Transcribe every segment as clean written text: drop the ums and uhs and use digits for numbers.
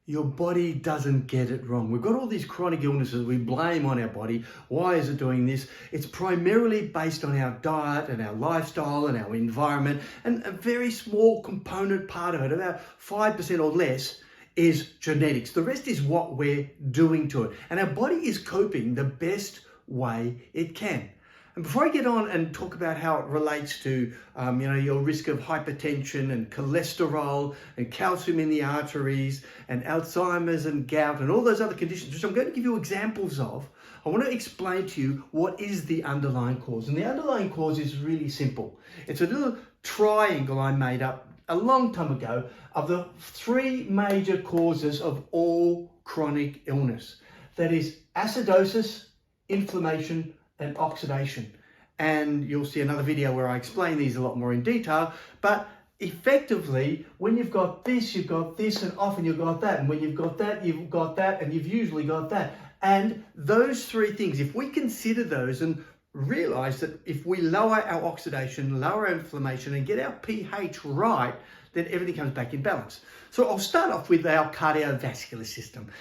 Your body doesn't get it wrong. We've got all these chronic illnesses we blame on our body. Why is it doing this? It's primarily based on our diet and our lifestyle and our environment, and a very small component part of it, about 5% or less, is genetics. The rest is what we're doing to it. And our body is coping the best way it can. And before I get on and talk about how it relates to, your risk of hypertension and cholesterol and calcium in the arteries and Alzheimer's and gout and all those other conditions, which I'm going to give you examples of, I want to explain to you what is the underlying cause. And the underlying cause is really simple. It's a little triangle I made up a long time ago of the three major causes of all chronic illness. That is acidosis, inflammation, and oxidation. And you'll see another video where I explain these a lot more in detail. But effectively, when you've got this, and often you've got that. And when you've got that, you've got that, and you've usually got that. And those three things, if we consider those and realize that if we lower our oxidation, lower our inflammation, and get our pH right, then everything comes back in balance. So I'll start off with our cardiovascular system.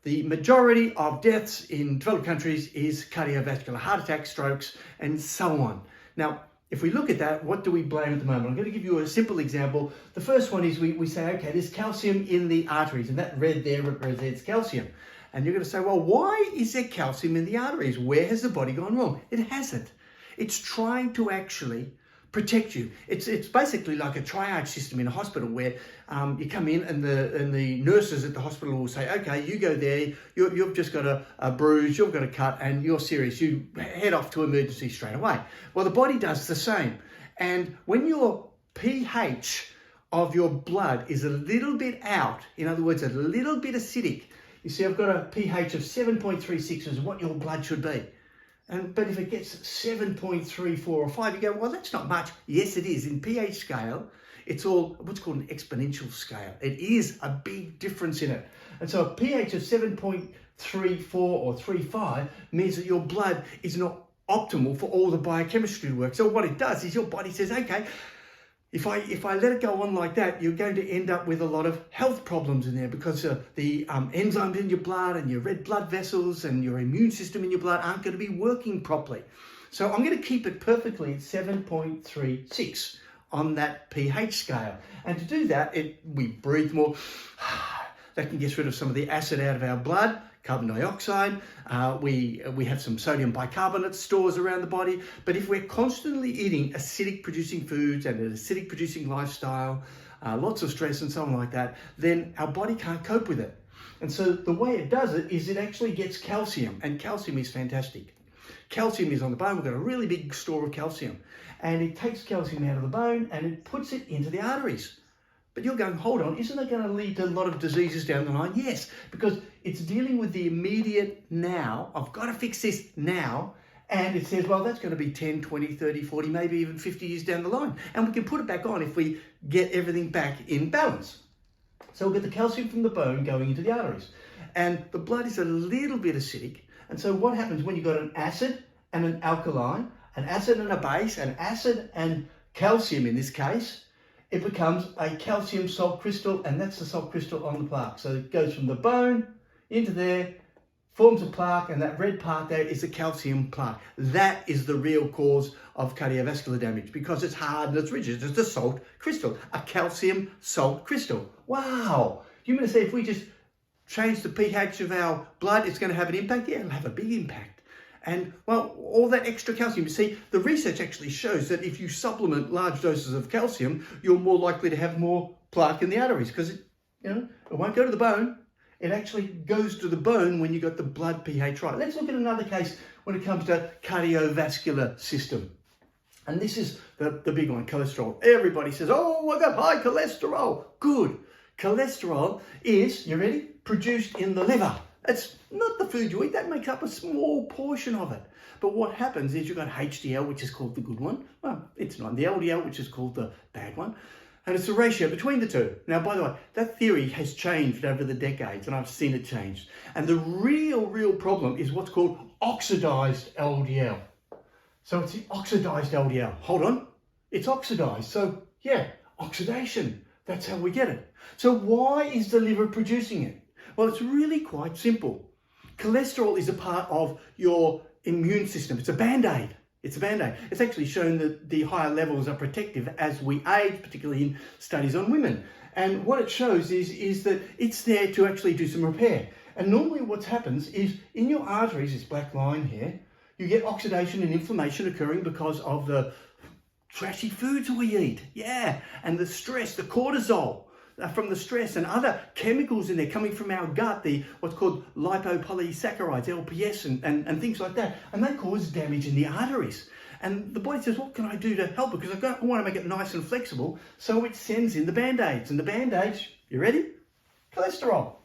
The majority of deaths in developed countries is cardiovascular, heart attacks, strokes, and so on. Now, if we look at that, what do we blame at the moment? I'm going to give you a simple example. The first one is we say, okay, there's calcium in the arteries, and that red there represents calcium. And you're going to say, well, why is there calcium in the arteries? Where has the body gone wrong? It hasn't. It's trying to actually protect you. It's basically like a triage system in a hospital where you come in and the nurses at the hospital will say, okay, you go there, you've just got a bruise, you've got a cut, and you're serious. You head off to emergency straight away. Well, the body does the same. And when your pH of your blood is a little bit out, in other words, a little bit acidic, you see, I've got a pH of 7.36 is what your blood should be. But if it gets 7.34 or 5, you go, well, that's not much. Yes, it is. In pH scale, it's all what's called an exponential scale. It is a big difference in it. And so a pH of 7.34 or 35 means that your blood is not optimal for all the biochemistry to work. So what it does is your body says, okay, if I let it go on like that, you're going to end up with a lot of health problems in there because the enzymes in your blood and your red blood vessels and your immune system in your blood aren't going to be working properly. So I'm going to keep it perfectly at 7.36 on that pH scale. And to do that, we breathe more. That can get rid of some of the acid out of our blood. Carbon dioxide, we have some sodium bicarbonate stores around the body. But if we're constantly eating acidic producing foods and an acidic producing lifestyle, lots of stress and so on like that, then our body can't cope with it. And so the way it does it is it actually gets calcium, and calcium is fantastic. Calcium is on the bone. We've got a really big store of calcium, and it takes calcium out of the bone and it puts it into the arteries. But you're going, hold on, isn't it going to lead to a lot of diseases down the line? Yes, because it's dealing with the immediate now. I've got to fix this now. And it says, well, that's going to be 10, 20, 30, 40, maybe even 50 years down the line. And we can put it back on if we get everything back in balance. So we'll get the calcium from the bone going into the arteries. And the blood is a little bit acidic. And so what happens when you've got an acid and an alkali, an acid and a base, an acid and calcium in this case, it becomes a calcium salt crystal, and that's the salt crystal on the plaque. So it goes from the bone into there, forms a plaque, and that red part there is a calcium plaque. That is the real cause of cardiovascular damage because it's hard and it's rigid. It's a salt crystal, a calcium salt crystal. Wow! You mean to say if we just change the pH of our blood, it's going to have an impact? Yeah, it'll have a big impact. And, well, all that extra calcium, you see, the research actually shows that if you supplement large doses of calcium, you're more likely to have more plaque in the arteries because it won't go to the bone. It actually goes to the bone when you got the blood pH right. Let's look at another case when it comes to cardiovascular system. And this is the big one, cholesterol. Everybody says, oh, I got high cholesterol. Good. Cholesterol is, you ready, produced in the liver. It's not the food you eat, that makes up a small portion of it. But what happens is you've got HDL, which is called the good one. Well, it's not. The LDL, which is called the bad one. And it's the ratio between the two. Now, by the way, that theory has changed over the decades, and I've seen it change. And the real problem is what's called oxidized LDL. So it's the oxidized LDL. Hold on. It's oxidized. So, yeah, oxidation. That's how we get it. So why is the liver producing it? Well, it's really quite simple. Cholesterol is a part of your immune system. It's a band-aid. It's a band-aid. It's actually shown that the higher levels are protective as we age, particularly in studies on women. And what it shows is that it's there to actually do some repair. And normally what happens is in your arteries, this black line here, you get oxidation and inflammation occurring because of the trashy foods we eat. Yeah, and the stress, the cortisol from the stress and other chemicals in there coming from our gut, the what's called lipopolysaccharides, LPS and things like that. And they cause damage in the arteries. And the body says, what can I do to help it? Because I want to make it nice and flexible. So it sends in the Band-Aids. And the Band-Aids, you ready? Cholesterol.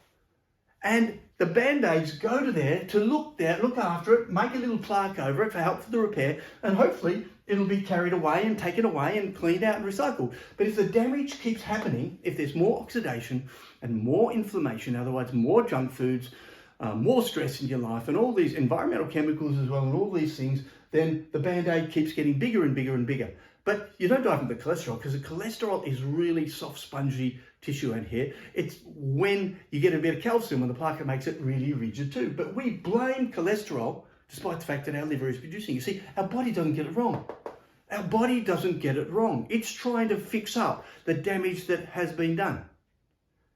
And the Band-Aids go to there to look after it, make a little plaque over it for help for the repair, and hopefully it'll be carried away and taken away and cleaned out and recycled. But if the damage keeps happening, if there's more oxidation and more inflammation, in other words, more junk foods, more stress in your life, and all these environmental chemicals as well, and all these things, then the Band-Aid keeps getting bigger and bigger and bigger. But you don't die from the cholesterol, because the cholesterol is really soft, spongy tissue in here. It's when you get a bit of calcium, when the plaque makes it really rigid too. But we blame cholesterol, despite the fact that our liver is producing. You see, our body doesn't get it wrong. Our body doesn't get it wrong. It's trying to fix up the damage that has been done.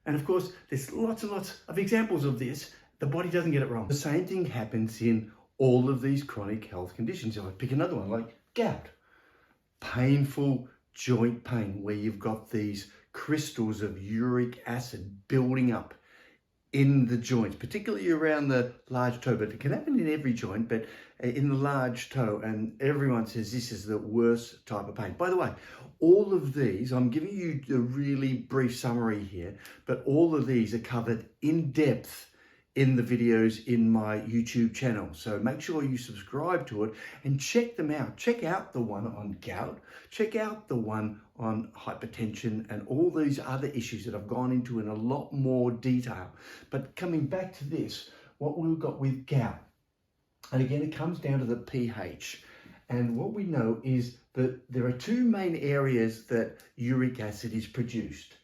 And of course, there's lots and lots of examples of this. The body doesn't get it wrong. The same thing happens in all of these chronic health conditions. I'll pick another one like gout. Painful joint pain where you've got these crystals of uric acid building up in the joints, particularly around the large toe, but it can happen in every joint, but in the large toe, and everyone says this is the worst type of pain. By the way, all of these, I'm giving you a really brief summary here, but all of these are covered in depth in the videos in my YouTube channel. So make sure you subscribe to it and check them out. Check out the one on gout, check out the one on hypertension and all these other issues that I've gone into in a lot more detail. But coming back to this, what we've got with gout, and again, it comes down to the pH. And what we know is that there are two main areas that uric acid is produced.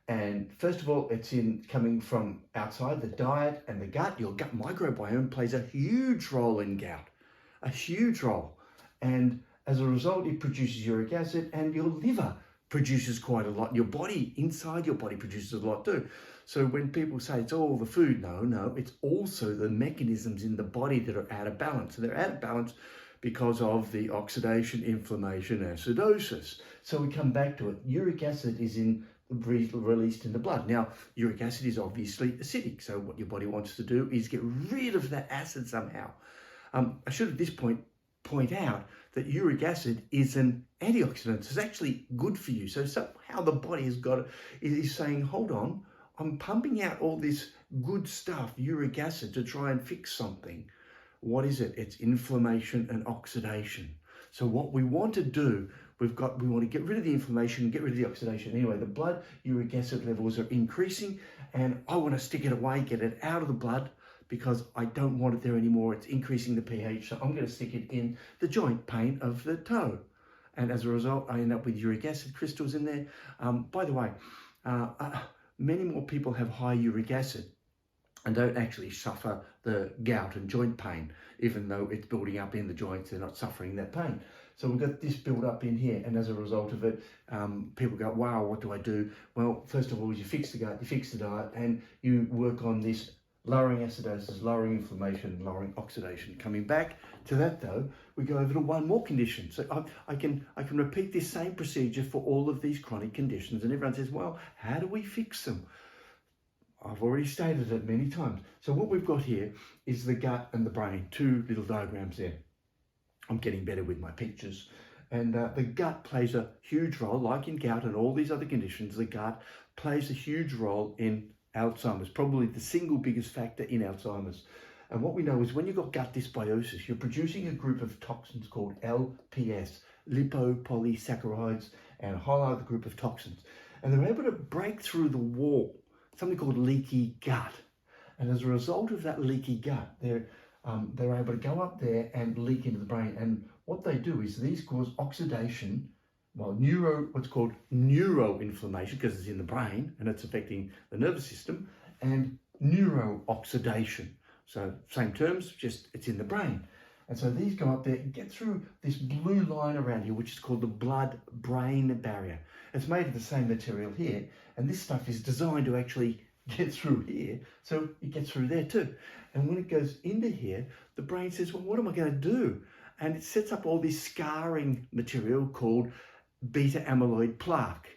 And first of all, it's coming from outside the diet and the gut. Your gut microbiome plays a huge role in gout, a huge role. And as a result, it produces uric acid, and your liver produces quite a lot. Your body, inside your body, produces a lot too. So when people say it's all the food, no, it's also the mechanisms in the body that are out of balance. And they're out of balance because of the oxidation, inflammation, acidosis. So we come back to it. Uric acid is released in the blood. Now, uric acid is obviously acidic, so what your body wants to do is get rid of that acid somehow. I should at this point out that uric acid is an antioxidant. It's actually good for you. So somehow the body has got it, is saying, hold on, I'm pumping out all this good stuff, uric acid, to try and fix something. What is it? It's inflammation and oxidation. So what we want to do, we want to get rid of the inflammation, get rid of the oxidation. Anyway, the blood uric acid levels are increasing, and I want to stick it away, get it out of the blood, because I don't want it there anymore. It's increasing the pH, so I'm going to stick it in the joint pain of the toe. And as a result, I end up with uric acid crystals in there. By the way, many more people have high uric acid and don't actually suffer the gout and joint pain, even though it's building up in the joints. They're not suffering that pain. So we've got this build up in here, and as a result of it, people go, wow, what do I do? Well, first of all, you fix the gut, you fix the diet, and you work on this lowering acidosis, lowering inflammation, lowering oxidation. Coming back to that though, we go over to one more condition. So I can repeat this same procedure for all of these chronic conditions, and everyone says, well, how do we fix them? I've already stated it many times. So what we've got here is the gut and the brain, two little diagrams there. I'm getting better with my pictures. And the gut plays a huge role, like in gout and all these other conditions. The gut plays a huge role in Alzheimer's, probably the single biggest factor in Alzheimer's. And what we know is when you've got gut dysbiosis, you're producing a group of toxins called LPS, lipopolysaccharides, and a whole other group of toxins. And they're able to break through the wall, something called leaky gut. And as a result of that leaky gut, they're able to go up there and leak into the brain. And what they do is these cause oxidation well, what's called neuroinflammation, because it's in the brain and it's affecting the nervous system, and neurooxidation. So same terms, just it's in the brain. And so these go up there and get through this blue line around here, which is called the blood-brain barrier. It's made of the same material here, and this stuff is designed to actually get through here, so it gets through there too. And when it goes into here, the brain says, well, what am I going to do? And it sets up all this scarring material called beta amyloid plaque.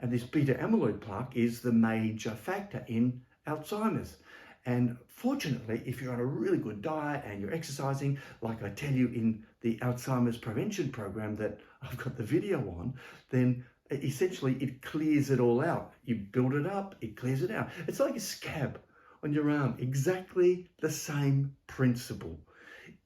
And this beta amyloid plaque is the major factor in Alzheimer's. And fortunately, if you're on a really good diet and you're exercising, like I tell you in the Alzheimer's prevention program that I've got the video on, then essentially it clears it all out. You build it up, it clears it out. It's like a scab on your arm, exactly the same principle.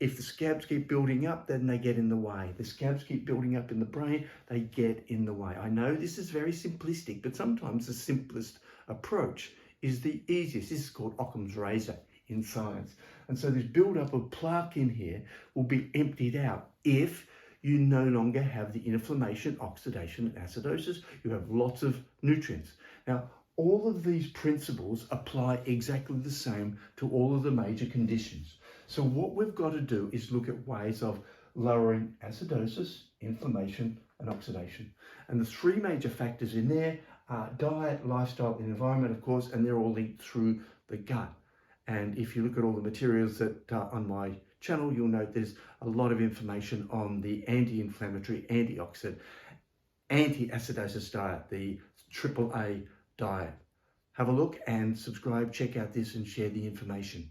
If the scabs keep building up, then they get in the way. The scabs keep building up in the brain, they get in the way. I know this is very simplistic, but sometimes the simplest approach is the easiest. This is called Occam's razor in science. And so this build-up of plaque in here will be emptied out if you no longer have the inflammation, oxidation, and acidosis. You have lots of nutrients. Now, all of these principles apply exactly the same to all of the major conditions. So what we've got to do is look at ways of lowering acidosis, inflammation, and oxidation. And the three major factors in there are diet, lifestyle, and environment, of course, and they're all linked through the gut. And if you look at all the materials that are on my channel, you'll note there's a lot of information on the anti-inflammatory, antioxidant, anti-acidosis diet, the AAA diet. Have a look and subscribe, check out this and share the information.